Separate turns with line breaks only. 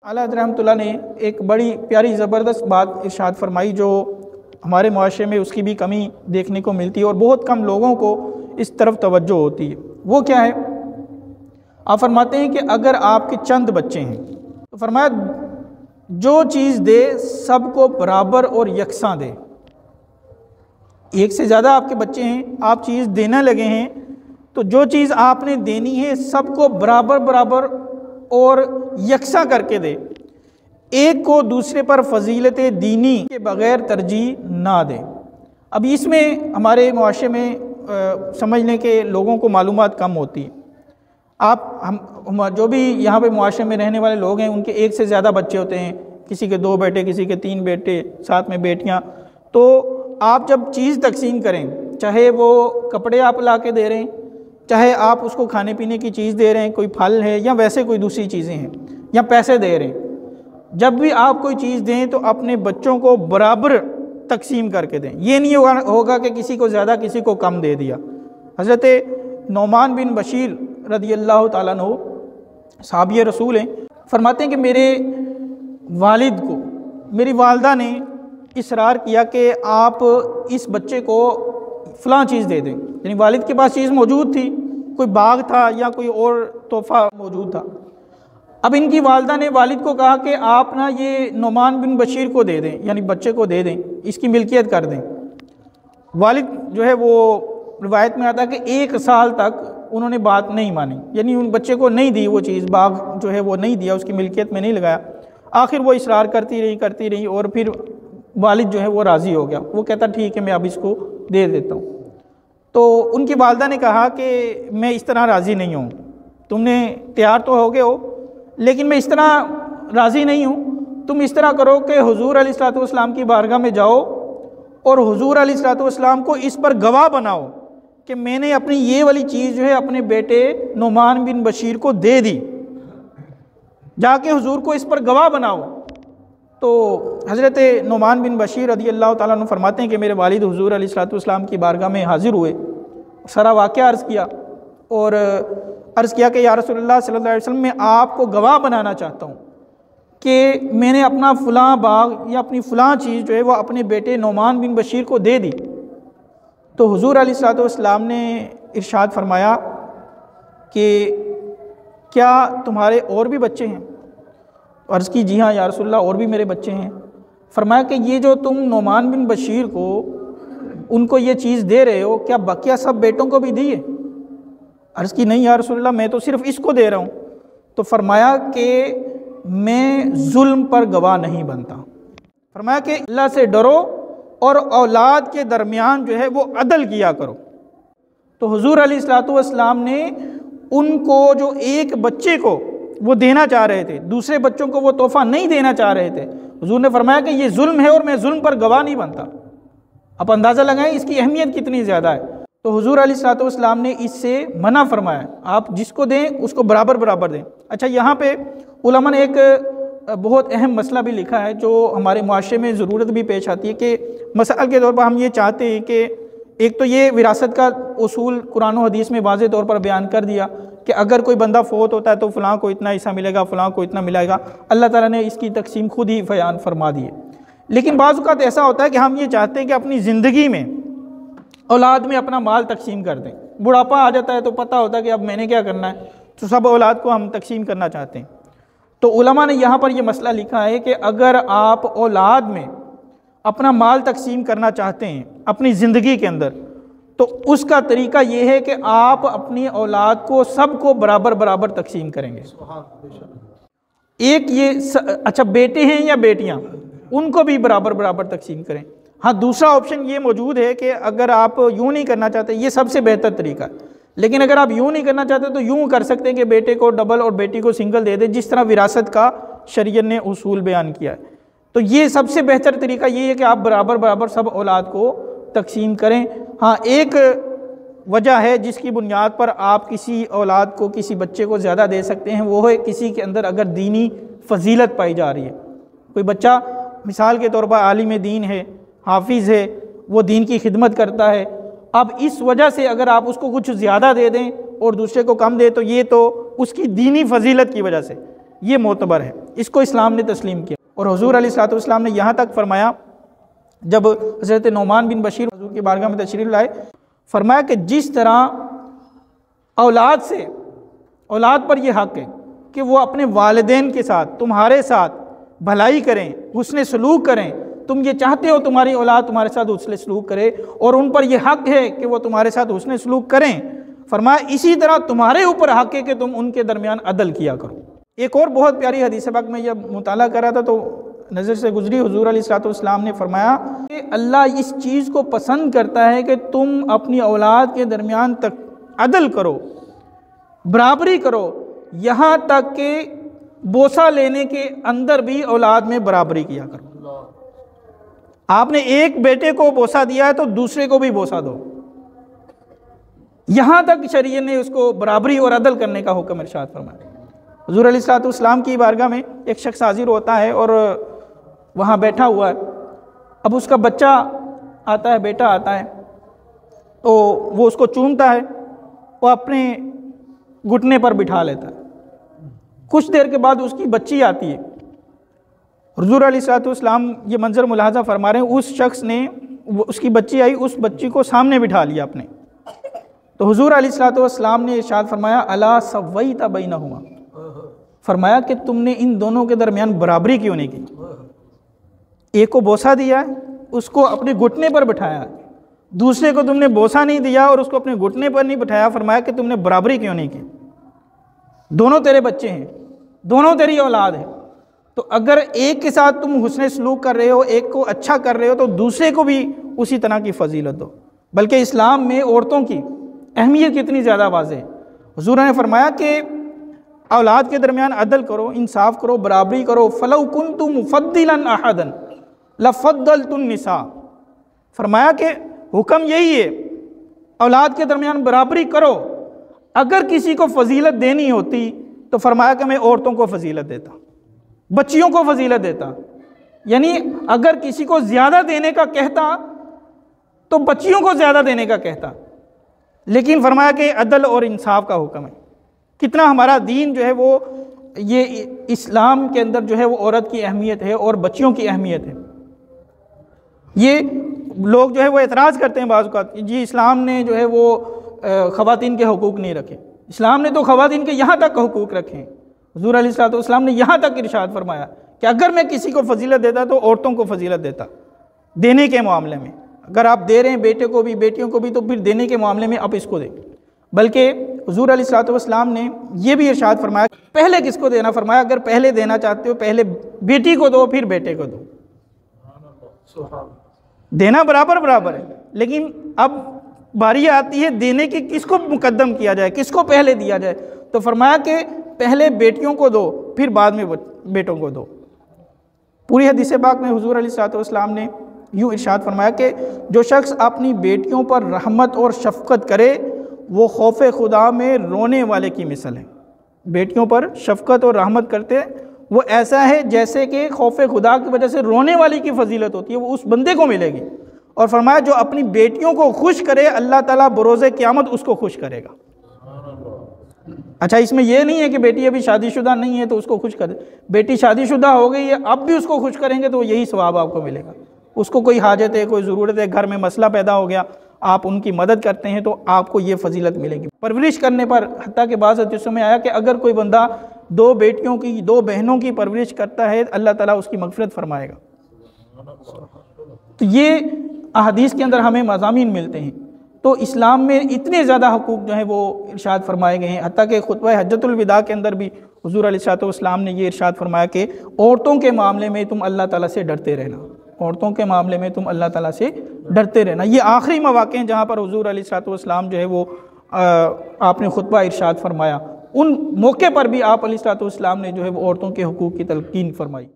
आला हज़रत रहमतुल्लाह ने एक बड़ी प्यारी ज़बरदस्त बात इरशाद फरमाई जो हमारे मुआशरे में उसकी भी कमी देखने को मिलती है और बहुत कम लोगों को इस तरफ तवज्जो होती है। वो क्या है? आप फरमाते हैं कि अगर आपके चंद बच्चे हैं तो फरमाया जो चीज़ दे सबको बराबर और यकसां दे। एक से ज़्यादा आपके बच्चे हैं, आप चीज़ देने लगे हैं, तो जो चीज़ आपने देनी है सबको बराबर बराबर और यकसा करके दे। एक को दूसरे पर फजीलत दीनी के बग़ैर तरजीह ना दे। अब इसमें हमारे मुआशरे में समझने के लोगों को मालूमात कम होती है। हम जो भी यहाँ पे मुआशरे में रहने वाले लोग हैं उनके एक से ज़्यादा बच्चे होते हैं, किसी के 2 बेटे, किसी के 3 बेटे, साथ में बेटियाँ। तो आप जब चीज़ तकसीम करें, चाहे वो कपड़े आप ला के दे रहे हैं, चाहे आप उसको खाने पीने की चीज़ दे रहे हैं, कोई फल है या वैसे कोई दूसरी चीज़ें हैं या पैसे दे रहे हैं, जब भी आप कोई चीज़ दें तो अपने बच्चों को बराबर तकसीम करके दें। ये नहीं होगा कि किसी को ज़्यादा किसी को कम दे दिया। हज़रत नौमान बिन बशीर रदियल्लाहु ताला अन्हु साहबी रसूल हैं, फरमाते हैं कि मेरे वालिद को मेरी वालदा ने इसरार किया कि आप इस बच्चे को फ़लाँ चीज़ दे दें। यानी वालिद के पास चीज़ मौजूद थी, कोई बाग था या कोई और तोहफ़ा मौजूद था। अब इनकी वालदा ने वालिद को कहा कि आप ना ये नौमान बिन बशीर को दे दें, यानी बच्चे को दे दें, इसकी मिल्कियत कर दें। वालिद जो है वो रिवायत में आता है कि 1 साल तक उन्होंने बात नहीं मानी, यानी उन बच्चे को नहीं दी वो चीज़, बाग जो है वो नहीं दिया, उसकी मिल्कियत में नहीं लगाया। आखिर वो इसरार करती रही और फिर वालिद जो है वो राज़ी हो गया। वो कहता ठीक है मैं अब इसको दे देता हूँ। तो उनकी वालदा ने कहा कि मैं इस तरह राज़ी नहीं हूँ, तुमने तैयार तो हो गए हो लेकिन मैं इस तरह राज़ी नहीं हूँ। तुम इस तरह करो कि हुज़ूर अलैहिस्सलातु वस्सलाम की बारगाह में जाओ और हुज़ूर अलैहिस्सलातु वस्सलाम को इस पर गवाह बनाओ कि मैंने अपनी ये वाली चीज़ जो है अपने बेटे नौमान बिन बशीर को दे दी, जाके हुज़ूर को इस पर गवाह बनाओ। तो हज़रत नौमान बिन बशीर रदियल्लाहु ताला अन्हु फरमाते हैं कि मेरे वालिद हुज़ूर अलैहिस्सलातु वस्सलाम की बारगाह में हाज़िर हुए, सारा वाक़या अर्ज़ किया और अर्ज़ किया कि या रसूलल्लाह सल्लल्लाहु अलैहि वसल्लम मैं आपको गवाह बनाना चाहता हूँ कि मैंने अपना फ़लाँ बाग या अपनी फ़लाँ चीज़ जो है वो अपने बेटे नौमान बिन बशीर को दे दी। तो हुज़ूर अलैहिस्सलातु वस्सलाम ने इरशाद फरमाया कि क्या तुम्हारे और भी बच्चे हैं? अर्ज़ की जी हाँ या रसूलल्लाह और भी मेरे बच्चे हैं। फरमाया कि ये जो तुम नौमान बिन बशीर को उनको ये चीज़ दे रहे हो, क्या बकिया सब बेटों को भी दी है? अर्ज़ की नहीं या रसूलल्लाह मैं तो सिर्फ़ इसको दे रहा हूँ। तो फरमाया कि मैं जुल्म पर गवाह नहीं बनता। फरमाया कि अल्लाह से डरो और औलाद के दरमियान जो है वो अदल किया करो। तो हुज़ूर अलैहिस्सलातु वस्सलाम ने उनको जो एक बच्चे को वो देना चाह रहे थे, दूसरे बच्चों को वो तोहफ़ा नहीं देना चाह रहे थे, हुज़ूर ने फरमाया कि ये जुल्म है और मैं जुल्म पर गवाह नहीं बनता। आप अंदाज़ा लगाएं इसकी अहमियत कितनी ज़्यादा है। तो हुज़ूर अलैहिस्सलातु वस्सलाम ने इससे मना फरमाया, आप जिसको दें उसको बराबर बराबर दें। अच्छा, यहाँ पे उलमा ने एक बहुत अहम मसला भी लिखा है जो हमारे मुआशरे में ज़रूरत भी पेश आती है कि मसाइल के तौर पर हम ये चाहते हैं कि एक तो ये विरासत का उसूल कुरान और हदीस में वाज़ेह तौर पर बयान कर दिया कि अगर कोई बंदा फ़ौत होता है तो फ़लाँ को इतना हिस्सा मिलेगा, फ़लाँ को इतना मिलेगा। अल्लाह ताला ने इसकी तकसीम खुद ही बयान फरमा दी है। लेकिन बाज़ औक़ात ऐसा होता है कि हम ये चाहते हैं कि अपनी ज़िंदगी में औलाद में अपना माल तकसीम कर दें। बुढ़ापा आ जाता है तो पता होता है कि अब मैंने क्या करना है, तो सब औलाद को हम तकसीम करना चाहते हैं। तो उलमा ने यहाँ पर यह मसला लिखा है कि अगर आप औलाद में अपना माल तकसीम करना चाहते हैं अपनी ज़िंदगी के अंदर, तो उसका तरीका ये है कि आप अपनी औलाद को सबको बराबर बराबर तकसीम करेंगे। एक ये अच्छा बेटे हैं या बेटियां, उनको भी बराबर बराबर तकसीम करें। हाँ, दूसरा ऑप्शन ये मौजूद है कि अगर आप यूँ नहीं करना चाहते, ये सबसे बेहतर तरीका है, लेकिन अगर आप यूँ नहीं करना चाहते तो यूँ कर सकते हैं कि बेटे को डबल और बेटी को सिंगल दे दें, जिस तरह विरासत का शरीयत ने उसूल बयान किया है। तो ये सबसे बेहतर तरीका ये है कि आप बराबर बराबर सब औलाद को तकसीम करें। हाँ, एक वजह है जिसकी बुनियाद पर आप किसी औलाद को, किसी बच्चे को ज़्यादा दे सकते हैं, वो है किसी के अंदर अगर दीनी फजीलत पाई जा रही है। कोई बच्चा मिसाल के तौर पर आलिम दीन है, हाफिज़ है, वो दीन की खिदमत करता है, अब इस वजह से अगर आप उसको कुछ ज़्यादा दे दें और दूसरे को कम दें तो ये तो उसकी दीनी फजीलत की वजह से, ये मोतबर है, इसको इस्लाम ने तस्लीम किया। और हुजूर अलैहिस्सलाम ने यहाँ तक फरमाया, जब हज़रत नौमान बिन बशीर हुजूर की बारगाह में तशरीफ़ लाए, फरमाया कि जिस तरह औलाद पर यह हक़ है कि वो अपने वालिदैन के साथ, तुम्हारे साथ भलाई करें, हुस्न सलूक करें, तुम ये चाहते हो तुम्हारी औलाद तुम्हारे साथ हुस्न सलूक करे और उन पर यह हक़ है कि वो तुम्हारे साथ हुस्न सलूक करें, फरमाया इसी तरह तुम्हारे ऊपर हक़ है कि तुम उनके दरमियान अदल किया करो। एक और बहुत प्यारी हदीस पाक में जब मुताला कर रहा था तो नज़र से गुजरी, हुजूर अलैहिस्सलाम ने फरमाया कि अल्लाह इस चीज़ को पसंद करता है कि तुम अपनी औलाद के दरमियान तक अदल करो, बराबरी करो, यहाँ तक कि बोसा लेने के अंदर भी औलाद में बराबरी किया करो। आपने एक बेटे को बोसा दिया है तो दूसरे को भी बोसा दो, यहाँ तक शरीयत ने उसको बराबरी और अदल करने का हुक्म इरशाद फरमाया। हुजूर अलैहिस्सलाम की बारगाह में एक शख्स हाजिर होता है और वहाँ बैठा हुआ है। अब उसका बच्चा आता है, बेटा आता है, तो वो उसको चूमता है, वो अपने घुटने पर बिठा लेता है। कुछ देर के बाद उसकी बच्ची आती है। हुजूर अलैहिस्सलाम ये मंजर मुलाहाजा फरमा रहे हैं, उस शख्स ने, उसकी बच्ची आई, उस बच्ची को सामने बिठा लिया अपने। तो हुजूर अलैहिस्सलाम ने इरशाद फरमाया अला सव्वैता बैनहुमा, फरमाया कि तुमने इन दोनों के दरमियान बराबरी क्यों नहीं की। एक को बोसा दिया, उसको अपने घुटने पर बिठाया, दूसरे को तुमने बोसा नहीं दिया और उसको अपने घुटने पर नहीं बिठाया, फरमाया कि तुमने बराबरी क्यों नहीं की। दोनों तेरे बच्चे हैं, दोनों तेरी औलाद है, तो अगर एक के साथ तुम हुस्न सलूक कर रहे हो, एक को अच्छा कर रहे हो, तो दूसरे को भी उसी तरह की फजीलत दो। बल्कि इस्लाम में औरतों की अहमियत कितनी ज़्यादा वाज़ेह है। हुजूर ने फरमाया कि औलाद के दरमियान अदल करो, इंसाफ करो, बराबरी करो। फलौ कुन्तु मुफद्दिलन अहदन लफद्दलतुन निसा, फरमाया कि हुक्म यही है, औलाद के दरमियान बराबरी करो। अगर किसी को फजीलत देनी होती तो फरमाया कि मैं औरतों को फजीलत देता, बच्चियों को फजीलत देता। यानी अगर किसी को ज़्यादा देने का कहता तो बच्चियों को ज़्यादा देने का कहता, लेकिन फरमाया कि अदल और इंसाफ का हुक्म है। कितना हमारा दीन जो है वो, ये इस्लाम के अंदर जो है वो औरत की अहमियत है और बच्चियों की अहमियत है। ये लोग जो है वो एतराज़ करते हैं बाज़ औक़ात, जी इस्लाम ने जो है वो ख़वातीन के हुकूक नहीं रखे। इस्लाम ने तो ख़वातीन के यहाँ तक हुकूक रखे। हुज़ूर अलैहिस्सलाम ने यहाँ तक इरशाद फरमाया कि अगर मैं किसी को फजीलत देता तो औरतों को फजीलत देता देने के मामले में। अगर आप दे रहे हैं बेटे को भी, बेटियों को भी, तो फिर देने के मामले में आप इसको दें। बल्कि हुज़ूर अलैहिस्सलाम ने यह भी इरशाद फरमाया पहले किसको देना, फरमाया अगर पहले देना चाहते हो पहले बेटी को दो फिर बेटे को दो। देना बराबर बराबर है, लेकिन अब बारी आती है देने की, किसको मुकद्दम किया जाए, किसको पहले दिया जाए। तो फरमाया कि पहले बेटियों को दो फिर बाद में बेटों को दो। पूरी हदीस पाक में हुज़ूर अलैहिस्सलाम ने यूँ इरशाद फरमाया कि जो शख्स अपनी बेटियों पर रहमत और शफ़क़त करे वो खौफ खुदा में रोने वाले की मिसल है। बेटियों पर शफ़क़त और रहमत करते वो ऐसा है जैसे कि खौफ खुदा की वजह से रोने वाली की फजीलत होती है, वो उस बंदे को मिलेगी। और फरमाया जो अपनी बेटियों को खुश करे अल्लाह ताला बरोज़े क़यामत उसको खुश करेगा। अच्छा, इसमें यह नहीं है कि बेटी अभी शादीशुदा नहीं है तो उसको खुश कर दे, बेटी शादीशुदा हो गई है अब भी उसको खुश करेंगे तो यही सवाब आपको मिलेगा। उसको कोई हाजत है, कोई ज़रूरत है, घर में मसला पैदा हो गया, आप उनकी मदद करते हैं तो आपको ये फजीलत मिलेगी। परवरिश करने पर, हत्ता के बाद हदीसों में आया कि अगर कोई बंदा दो बेटियों की, दो बहनों की परवरिश करता है अल्लाह ताला उसकी मग़फ़िरत फरमाएगा। तो ये अहादीस के अंदर हमें मज़ामीन मिलते हैं। तो इस्लाम में इतने ज़्यादा हुकूक जो है वो इरशाद फरमाए गए हैं। हत्ता कि खुतबा हज्जतुल विदा के अंदर भी हुज़ूर अलैहिस्सलाम ने ये इरशाद फरमाया कि औरतों के मामले में तुम अल्लाह ताला से डरते रहना, औरतों के मामले में तुम अल्लाह ताला से डरते रहना। ये आखिरी मौक़े हैं जहाँ पर हुज़ूर अलैहिस्सलाम जो है वो आपने खुतबा इरशाद फरमाया। उन मौके पर भी आप अलैहिस्सलाम ने जो है वो औरतों के हुकूक की तलकीन फरमाई।